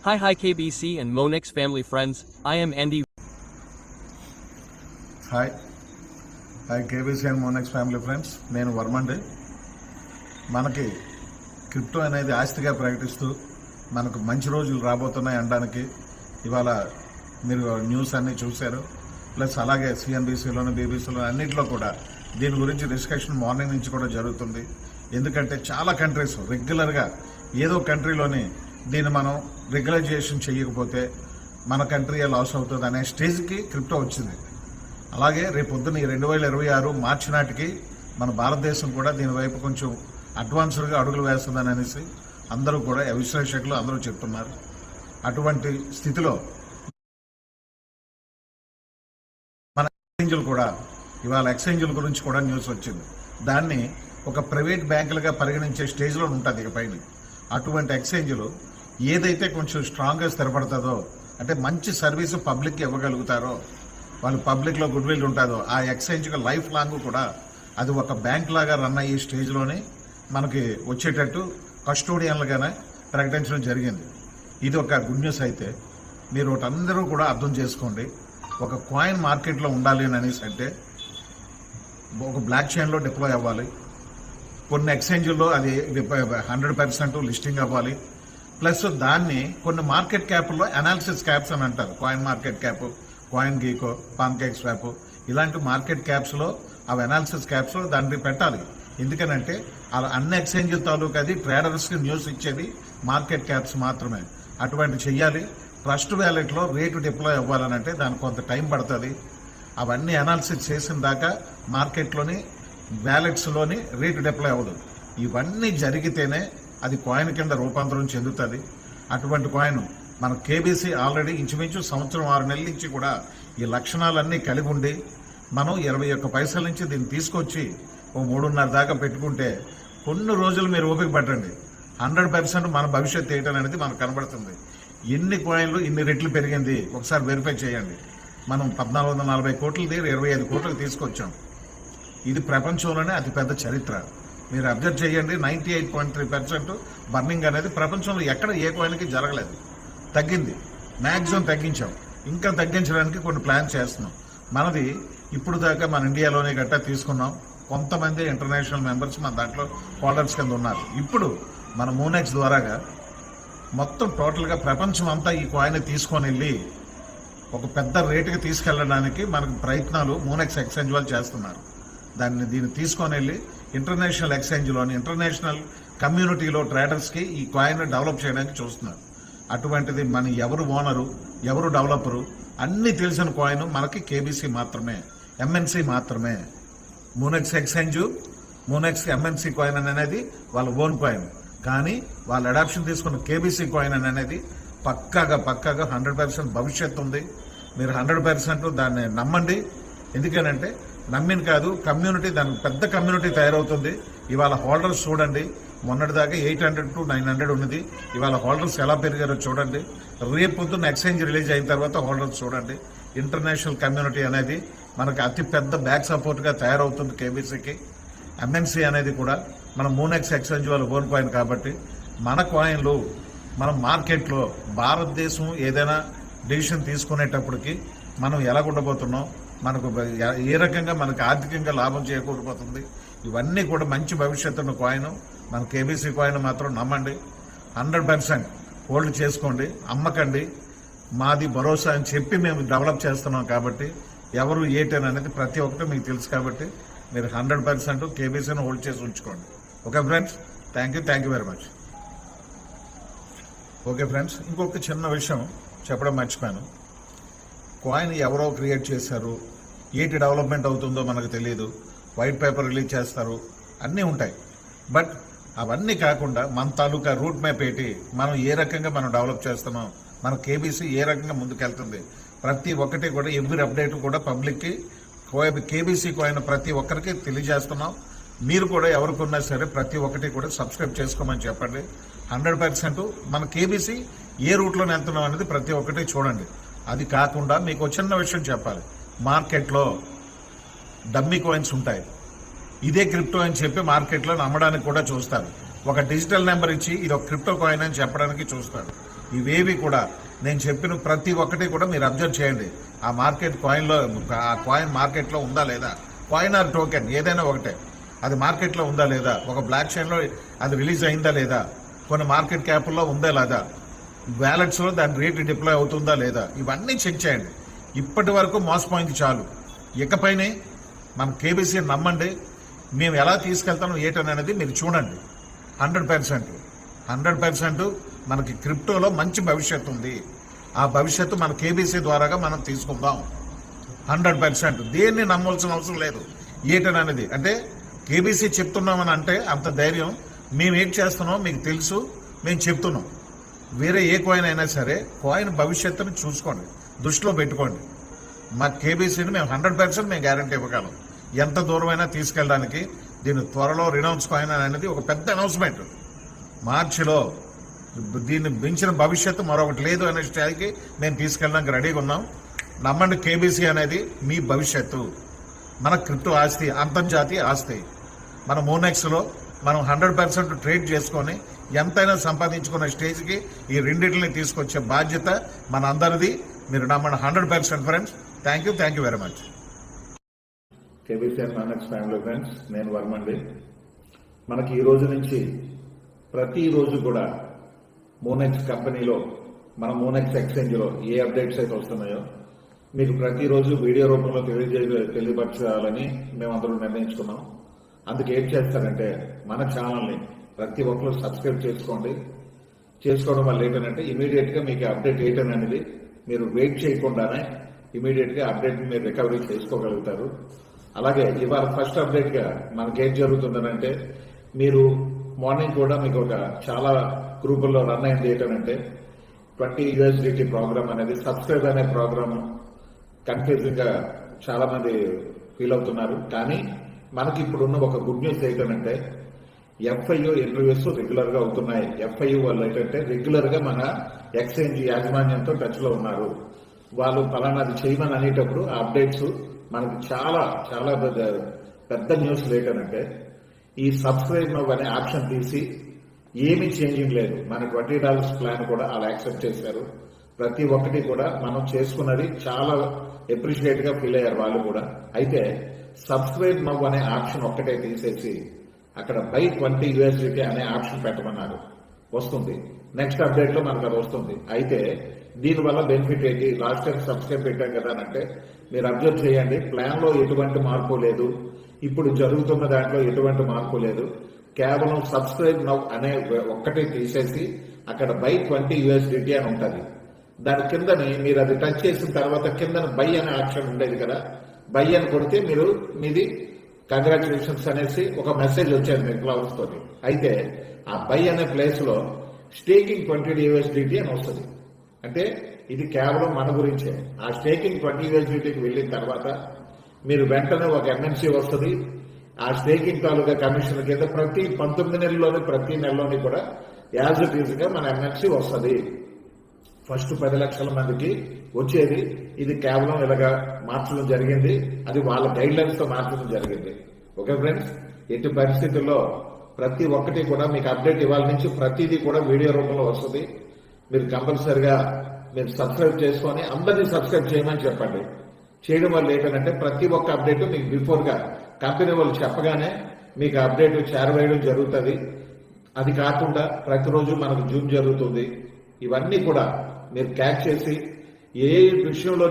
Hi KBC and Monex family friends, I am Andy. Hi KBC and Monex family friends, నేను వర్మండి. మనకి crypto అనేది ఆస్తిగా ప్రకటిస్తూ మనకు మంచి రోజులు రాబోతున్నాయి అనడానికి ఇవాళ మీరు న్యూస్ అన్నీ చూశారు. ప్లస్ అలాగే సిఎన్బిసిలోను బీబీసీలో అన్నింటిలో కూడా దీని గురించి డిస్కషన్ మార్నింగ్ నుంచి కూడా జరుగుతుంది. ఎందుకంటే చాలా కంట్రీస్ రెగ్యులర్గా ఏదో కంట్రీలోని దీన్ని మనం రెగ్యులైజేషన్ చేయకపోతే మన కంట్రీ లాస్ అవుతుంది అనే స్టేజ్కి క్రిప్టో వచ్చింది. అలాగే రేపొద్దున 2026 మార్చి నాటికి మన భారతదేశం కూడా దీని వైపు కొంచెం అడ్వాన్స్డ్గా అడుగులు వేస్తుందని అనేసి అందరూ కూడా విశ్లేషకులు అందరూ చెప్తున్నారు. అటువంటి స్థితిలో మన ఎక్స్చేంజ్లు కూడా ఇవాళ ఎక్స్చేంజ్ల గురించి కూడా న్యూస్ వచ్చింది. దాన్ని ఒక ప్రైవేట్ బ్యాంకులుగా పరిగణించే స్టేజ్లో ఉంటుంది ఇక పైన. అటువంటి ఎక్స్చేంజ్లు ఏదైతే కొంచెం స్ట్రాంగ్గా స్థిరపడుతుందో, అంటే మంచి సర్వీసు పబ్లిక్కి ఇవ్వగలుగుతారో, వాళ్ళు పబ్లిక్లో గుడ్ విల్ ఉంటుందో, ఆ ఎక్స్చేంజ్కి లైఫ్ లాంగ్ కూడా అది ఒక బ్యాంక్ లాగా రన్ అయ్యే స్టేజ్లోనే మనకి వచ్చేటట్టు కస్టోడియన్లుగానే ప్రకటించడం జరిగింది. ఇది ఒక గుడ్ న్యూస్. అయితే మీరు ఒకటి అందరూ కూడా అర్థం చేసుకోండి, ఒక కాయిన్ మార్కెట్లో ఉండాలి అని అనేసి అంటే ఒక బ్లాక్ చైన్లో డిప్లాయ్ అవ్వాలి, కొన్ని ఎక్స్చేంజ్లో అది 100% లిస్టింగ్ అవ్వాలి, ప్లస్ దాన్ని కొన్ని మార్కెట్ క్యాప్లో అనాలిసిస్ క్యాప్స్ అని అంటారు. CoinMarketCap, CoinGecko, PancakeSwap ఇలాంటి మార్కెట్ క్యాప్స్లో అవి అనాలిసిస్ క్యాప్స్లో దాన్ని పెట్టాలి. ఎందుకనంటే అలా అన్ని ఎక్స్చేంజ్ తాలూకు అది ట్రేడర్స్కి న్యూస్ ఇచ్చేది మార్కెట్ క్యాప్స్ మాత్రమే. అటువంటి చెయ్యాలి. ట్రస్ట్ వ్యాలెట్లో రేటు డిప్లాయ్ అవ్వాలనంటే దానికి కొంత టైం పడుతుంది. అవన్నీ అనాలిసిస్ చేసిన దాకా మార్కెట్లోని వ్యాలెట్స్లోని రేటు డిప్లాయ్ అవ్వదు. ఇవన్నీ జరిగితేనే అది కాయిన్ కింద రూపాంతరం చెందుతుంది. అటువంటి కాయిన్ మన కేబీసీ ఆల్రెడీ ఇంచుమించు 1 సంవత్సరం 6 నెలల నుంచి కూడా ఈ లక్షణాలన్నీ కలిగి ఉండి మనం 21 పైసల నుంచి దీన్ని తీసుకొచ్చి 3.5 దాకా పెట్టుకుంటే కొన్ని రోజులు మీరు ఓపిక పట్టండి, 100% మన భవిష్యత్తు ఏంటని అనేది మనకు కనబడుతుంది. ఎన్ని కాయిన్లు ఇన్ని రెట్లు పెరిగింది ఒకసారి వెరిఫై చేయండి. మనం 1440 కోట్లది 25 కోట్లకు తీసుకొచ్చాం. ఇది ప్రపంచంలోనే అతిపెద్ద చరిత్ర. మీరు అబ్జర్వ్ చేయండి, 98.3% బర్నింగ్ అనేది ప్రపంచంలో ఎక్కడ ఏ కాయిన్కి జరగలేదు. తగ్గింది, మ్యాక్సిమం తగ్గించాం. ఇంకా తగ్గించడానికి కొన్ని ప్లాన్ చేస్తున్నాం. మనది ఇప్పుడు దాకా మన ఇండియాలోనే గట్టా తీసుకున్నాం. కొంతమంది ఇంటర్నేషనల్ మెంబర్స్ మన దాంట్లో హోల్డర్స్ కింద ఉన్నారు. ఇప్పుడు మన మోనెక్స్ ద్వారాగా మొత్తం టోటల్గా ప్రపంచం అంతా ఈ కాయిన్ తీసుకొని వెళ్ళి ఒక పెద్ద రేటుకి తీసుకెళ్ళడానికి మనకు ప్రయత్నాలు మోనెక్స్ ఎక్స్చేంజ్ వాళ్ళు చేస్తున్నారు. దీన్ని తీసుకొని వెళ్ళి ఇంటర్నేషనల్ ఎక్స్చేంజ్లోని ఇంటర్నేషనల్ కమ్యూనిటీలో ట్రేడర్స్కి ఈ కాయిన్ డెవలప్ చేయడానికి చూస్తున్నారు. అటువంటిది మన ఎవరు ఓనరు, ఎవరు డెవలపరు అన్నీ తెలిసిన కాయిన్ మనకి కేబీసీ మాత్రమే, ఎంఎన్సీ మాత్రమే. Monex exchange, Monex MNC coin అనేది వాళ్ళ ఓన్ కాయిన్. కానీ వాళ్ళు అడాప్షన్ తీసుకున్న కేబీసీ కాయిన్ అనేది పక్కాగా 100% భవిష్యత్తు ఉంది. మీరు 100% దాన్ని నమ్మండి. ఎందుకనంటే నమ్మిన కాదు, కమ్యూనిటీ దానికి పెద్ద కమ్యూనిటీ తయారవుతుంది. ఇవాళ హోల్డర్స్ చూడండి, మొన్నటిదాకా 800 to 900 ఉన్నది. ఇవాళ హోల్డర్స్ ఎలా పెరిగారో చూడండి. రేపు పొద్దున్న ఎక్స్చేంజ్ రిలీజ్ అయిన తర్వాత హోల్డర్స్ చూడండి. ఇంటర్నేషనల్ కమ్యూనిటీ అనేది మనకు అతి పెద్ద బ్యాక్ సపోర్ట్గా తయారవుతుంది కేబీసీకి. ఎంఎన్సీ అనేది కూడా మన మోనెక్స్ ఎక్స్చేంజ్ వాళ్ళ ఓన్ కాయిన్ కాబట్టి మన కాయిన్లు మన మార్కెట్లో భారతదేశం ఏదైనా డెసిషన్ తీసుకునేటప్పటికి మనం ఎలాగుండబోతున్నాం, మనకు ఏ రకంగా మనకు ఆర్థికంగా లాభం చేకూరిపోతుంది, ఇవన్నీ కూడా మంచి భవిష్యత్తున్న కాయిన్ మన కేబీసీ కాయిన్ మాత్రం నమ్మండి. 100% హోల్డ్ చేసుకోండి, అమ్మకండి. మాది భరోసా అని చెప్పి మేము డెవలప్ చేస్తున్నాం కాబట్టి ఎవరు ఏటని అనేది ప్రతి ఒక్కటి మీకు తెలుసు కాబట్టి మీరు 100% కేబీసీని హోల్డ్ చేసి ఉంచుకోండి. Okay friends, thank you very much. Okay friends, ఇంకొక చిన్న విషయం చెప్పడం మర్చిపోయాను. కాయిన్ ఎవరో క్రియేట్ చేశారు, ఏంటి డెవలప్మెంట్ అవుతుందో మనకు తెలియదు, వైట్ పేపర్ రిలీజ్ చేస్తారు, అన్నీ ఉంటాయి. బట్ అవన్నీ కాకుండా మన తాలూకా రూట్ మ్యాప్ ఏంటి, మనం ఏ రకంగా మనం డెవలప్ చేస్తున్నాం, మన కేబీసీ ఏ రకంగా ముందుకెళ్తుంది, ప్రతి ఒక్కటి కూడా ఎవ్రీ అప్డేట్ కూడా పబ్లిక్కి కేబీసీ కాయిన్ ప్రతి ఒక్కరికి తెలియజేస్తున్నాం. మీరు కూడా ఎవరికున్నా సరే ప్రతి ఒక్కటి కూడా సబ్స్క్రైబ్ చేసుకోమని చెప్పండి. 100% మన కేబీసీ ఏ రూట్లో వెళ్తున్నాం అనేది ప్రతి ఒక్కటి చూడండి. అది కాకుండా మీకు చిన్న విషయం చెప్పాలి, మార్కెట్లో డమ్మీ కాయిన్స్ ఉంటాయి. ఇదే క్రిప్టో అని చెప్పి మార్కెట్లో నమ్మడానికి కూడా చూస్తారు. ఒక డిజిటల్ నెంబర్ ఇచ్చి ఇది ఒక క్రిప్టో కాయిన్ అని చెప్పడానికి చూస్తారు. ఇవేవి కూడా నేను చెప్పిన ప్రతి ఒక్కటి కూడా మీరు అబ్జర్వ్ చేయండి. ఆ మార్కెట్ కాయిన్లో, ఆ కాయిన్ మార్కెట్లో ఉందా లేదా, కాయిన్ ఆర్ టోకెన్ ఏదైనా ఒకటే, అది మార్కెట్లో ఉందా లేదా, ఒక బ్లాక్ చైన్లో అది రిలీజ్ అయిందా లేదా, కొన్ని మార్కెట్ క్యాప్ల్లో ఉందా లేదా, వ్యాలెట్స్లో దాని రేట్ డిప్లాయ్ అవుతుందా లేదా, ఇవన్నీ చెక్ చేయండి. ఇప్పటి వరకు మోసపోయింది చాలు. ఇకపైనే మన కేబీసీ నమ్మండి. మేము ఎలా తీసుకెళ్తాం ఏటనేది మీరు చూడండి. 100% మనకి క్రిప్టోలో మంచి భవిష్యత్తు ఉంది. ఆ భవిష్యత్తు మన కేబీసీ ద్వారాగా మనం తీసుకుందాం. 100% దేన్ని నమ్మాల్సిన అవసరం లేదు. ఏటనేది అంటే కేబీసీ చెప్తున్నామని అంటే అంత ధైర్యం. మేము ఏం చేస్తున్నామో మీకు తెలుసు, మేము చెప్తున్నాం. వేరే ఏ కాయిన్ అయినా సరే కాయిన్ భవిష్యత్తును చూసుకోండి, దృష్టిలో పెట్టుకోండి. మా కేబీసీని మేము 100% మేము గ్యారంటీ ఇవ్వగలం. ఎంత దూరమైనా తీసుకెళ్ళడానికి. దీని త్వరలో రినౌన్స్ కాయిన్ అనేది ఒక పెద్ద అనౌన్స్మెంట్. మార్చిలో దీన్ని మించిన భవిష్యత్తు మరొకటి లేదు అనే స్థాయికి మేము తీసుకెళ్ళడానికి రెడీగా ఉన్నాం. నమ్మండి, కేబీసీ అనేది మీ భవిష్యత్తు. మన క్రిప్టో ఆస్తి, అంతర్జాతీయ ఆస్తి. మన మోనెక్స్లో మనం 100% ట్రేడ్ చేసుకొని ఎంతైనా సంపాదించుకున్న స్టేజ్కి ఈ రెండింటిని తీసుకొచ్చే బాధ్యత మన అందరిది. మీరు నమ్మండి 100% friends. Thank you very much. KBC and Monex family friends, నేను వర్మండి. మనకి ఈ రోజు నుంచి ప్రతిరోజు కూడా మోనెక్స్ కంపెనీలో, మన మోనెక్స్ ఎక్స్చేంజ్లో ఏ అప్డేట్స్ అయితే వస్తున్నాయో మీకు ప్రతిరోజు వీడియో రూపంలో తెలియపరచాలని మేమందరూ నిర్ణయించుకున్నాం. అందుకు ఏం చేస్తారంటే మన ఛానల్ని ప్రతి ఒక్కరు సబ్స్క్రైబ్ చేసుకోండి. చేసుకోవడం వల్ల ఏంటంటే ఇమీడియట్గా మీకు అప్డేట్ ఏంటనేది మీరు వెయిట్ చేయకుండానే ఇమీడియట్గా అప్డేట్ని మీరు రికవరీ చేసుకోగలుగుతారు. అలాగే ఇవాళ ఫస్ట్ అప్డేట్గా మనకేం జరుగుతుందనంటే, మీరు మార్నింగ్ కూడా మీకు ఒక చాలా గ్రూపుల్లో రన్ అయింది ఏంటంటే 20 USDT ప్రోగ్రామ్ అనేది, సబ్స్క్రైబ్ అనే ప్రోగ్రామ్ కన్ఫ్యూజింగ్ గా చాలా మంది ఫీల్ అవుతున్నారు. కానీ మనకి ఇప్పుడున్న ఒక గుడ్ న్యూస్ ఏంటంటే FIU ఇంటర్వ్యూస్ రెగ్యులర్ గా అవుతున్నాయి. FIU వాళ్ళు ఏంటంటే రెగ్యులర్ గా మన ఎక్స్చేంజ్ యాజమాన్యంతో టచ్ లో ఉన్నారు. వాళ్ళు ఫలానాది చేయమని అనేటప్పుడు ఆ అప్డేట్స్ మనకి చాలా చాలా పెద్ద న్యూస్ ఏంటంటే, ఈ సబ్స్క్రైబ్ నౌ అనే ఆప్షన్ తీసి ఏమీ చేంజింగ్ లేదు. మన $20 ప్లాన్ కూడా అలా యాక్సెప్ట్ చేశారు. ప్రతి ఒక్కటి కూడా మనం చేసుకున్నది చాలా అప్రిషియేట్ గా ఫీల్ అయ్యారు వాళ్ళు కూడా. అయితే సబ్స్క్రైబ్ నౌ అనే ఆప్షన్ ఒక్కటే తీసేసి అక్కడ బై 20 USDT అనే ఆప్షన్ పెట్టమన్నారు. వస్తుంది, నెక్స్ట్ అప్డేట్ లో మనకు అది వస్తుంది. అయితే దీనివల్ల బెనిఫిట్ ఏంటి? లాస్ట్ టైం సబ్స్క్రైబ్ పెట్టాం కదా అంటే, మీరు అబ్జర్వ్ చేయండి, ప్లాన్ లో ఎటువంటి మార్పు లేదు, ఇప్పుడు జరుగుతున్న దాంట్లో ఎటువంటి మార్పు లేదు. కేవలం సబ్స్క్రైబ్ నౌ అనే ఒక్కటే తీసేసి అక్కడ బై 20 USDT అని ఉంటుంది. దాని కిందని మీరు అది టచ్ చేసిన తర్వాత కింద బై అనే ఆప్షన్ ఉండేది కదా, బై అని కొడితే మీరు మీది కంగ్రాచులేషన్స్ అనేసి ఒక మెసేజ్ వచ్చేది మీకు క్లౌడ్స్ తోటి. అయితే ఆ బై అనే ప్లేస్ లో స్టేకింగ్ 20 USDT అని వస్తుంది. అంటే ఇది కేవలం మన గురించే. ఆ స్టేకింగ్ 20 USDTకి వెళ్ళిన తర్వాత మీరు వెంటనే ఒక MNC వస్తుంది. ఆ స్టేకింగ్ తాలూకా కమిషన్ కింద ప్రతి 19 నెలల్లోని ప్రతి నెలలోని కూడా యాజ్ ఇట్ ఈజ్ గా మన MNC వస్తుంది. ఫస్ట్ 10 లక్షల మందికి వచ్చేది. ఇది కేవలం ఇలాగా మార్చడం జరిగింది. అది వాళ్ళ గైడ్ లైన్స్ తో మార్చడం జరిగింది. ఓకే ఫ్రెండ్స్, ఎట్టి పరిస్థితుల్లో ప్రతి ఒక్కటి కూడా మీకు అప్డేట్ ఇవాళ నుంచి ప్రతిదీ కూడా వీడియో రూపంలో వస్తుంది. మీరు కంపల్సరిగా మీరు సబ్స్క్రైబ్ చేసుకొని అందరినీ సబ్స్క్రైబ్ చేయమని చెప్పండి. చేయడం వల్ల ఏంటంటే ప్రతి ఒక్క అప్డేట్ మీకు బిఫోర్ గా కంపెనీ వాళ్ళు చెప్పగానే మీకు అప్డేట్ చేరవేయడం జరుగుతుంది. అది కాకుండా ప్రతిరోజు మనకు జూమ్ జరుగుతుంది. ఇవన్నీ కూడా మీరు క్యాచ్ చేసి ఏ విషయంలో